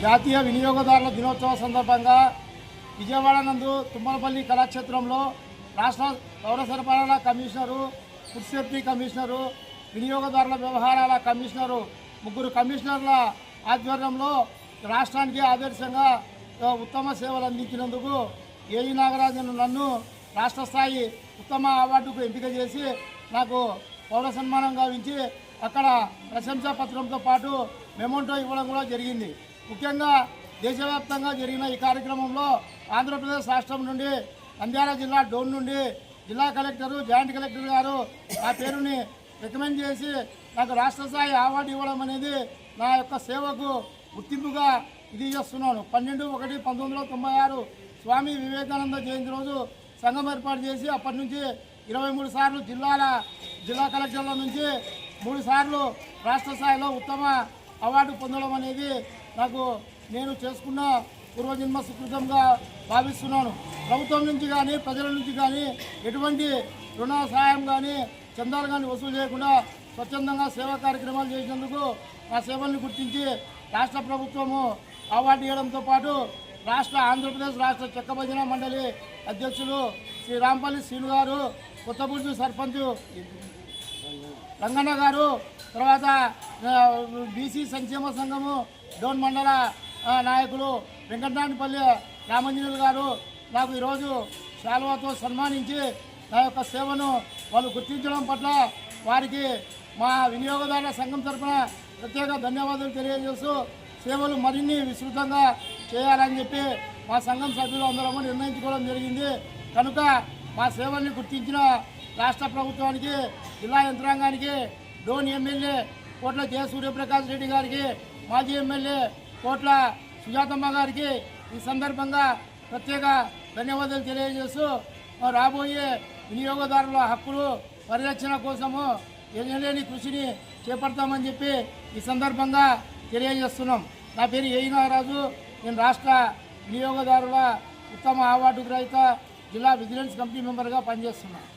జాతీయ వినియోగదారుల దినోత్సవ సందర్భంగా విజయవాడ నందు తుమ్మలపల్లి కళాక్షేత్రంలో రాష్ట్ర పౌర సరఫరాల కమిషనరు, ఫుడ్ సేఫ్టీ కమిషనరు, వినియోగదారుల వ్యవహారాల కమిషనరు, ముగ్గురు కమిషనర్ల ఆధ్వర్యంలో రాష్ట్రానికి ఆదర్శంగా ఉత్తమ సేవలు అందించినందుకు ఏఈ నాగరాజన్ నన్ను రాష్ట్ర స్థాయి ఉత్తమ అవార్డుకు ఎంపిక చేసి నాకు పౌర సన్మానం గావించి అక్కడ ప్రశంసా పత్రంతో పాటు మెమోంటో ఇవ్వడం కూడా జరిగింది. ముఖ్యంగా దేశవ్యాప్తంగా జరిగిన ఈ కార్యక్రమంలో ఆంధ్రప్రదేశ్ రాష్ట్రం నుండి నంద్యాల జిల్లా డోన్ నుండి జిల్లా కలెక్టరు, జాయింట్ కలెక్టర్ గారు నా పేరుని రికమెండ్ చేసి నాకు రాష్ట్ర స్థాయి అవార్డు ఇవ్వడం అనేది నా యొక్క సేవకు గుర్తింపుగా ఇది చేస్తున్నాను. 12/1/1996 స్వామి వివేకానంద జయంతి రోజు సంఘం ఏర్పాటు చేసి అప్పటి నుంచి 23 సార్లు జిల్లా కలెక్టర్ల నుంచి 3 సార్లు రాష్ట్ర స్థాయిలో ఉత్తమ అవార్డు పొందడం అనేది నాకు నేను చేసుకున్న పూర్వజన్మ సుకృతంగా భావిస్తున్నాను. ప్రభుత్వం నుంచి కానీ ప్రజల నుంచి కానీ ఎటువంటి రుణ సహాయం కానీ చందాలు కానీ వసూలు చేయకుండా స్వచ్ఛందంగా సేవా కార్యక్రమాలు చేసినందుకు నా సేవల్ని గుర్తించి రాష్ట్ర ప్రభుత్వము అవార్డు ఇవ్వడంతో పాటు ఆంధ్రప్రదేశ్ రాష్ట్ర చెక్క భజన మండలి అధ్యక్షులు శ్రీ రాంపల్లి శ్రీను గారు, కొత్తబుర్జు సర్పంచ్ రంగన్న గారు, తర్వాత బీసీ సంక్షేమ సంఘము డోన్ మండల నాయకులు వెంకటనాయనపల్లి రామంజనులు గారు నాకు ఈరోజు శాలువాతో సన్మానించి నా యొక్క సేవను వాళ్ళు గుర్తించడం పట్ల వారికి మా వినియోగదారుల సంఘం తరఫున ప్రత్యేక ధన్యవాదాలు తెలియజేస్తూ సేవలు మరిన్ని విస్తృతంగా చేయాలని చెప్పి మా సంఘం సభ్యులు అందరము నిర్ణయించుకోవడం జరిగింది. కనుక మా సేవల్ని గుర్తించిన రాష్ట్ర ప్రభుత్వానికి, జిల్లా యంత్రాంగానికి, డోన్ ఎమ్మెల్యే కోట్ల జయ సూర్యప్రకాష్ రెడ్డి గారికి, మాజీ ఎమ్మెల్యే కోట్ల సుజాతమ్మ గారికి ఈ సందర్భంగా ప్రత్యేక ధన్యవాదాలు తెలియజేస్తూ రాబోయే వినియోగదారుల హక్కులు పరిరక్షణ కోసము ఎనలేని కృషిని చేపడతామని చెప్పి ఈ సందర్భంగా తెలియజేస్తున్నాం. నా పేరు ఏఈ నాగరాజు. నేను రాష్ట్ర వినియోగదారుల ఉత్తమ అవార్డు గ్రహీత జిల్లా విజిలెన్స్ కమిటీ మెంబర్గా పనిచేస్తున్నాను.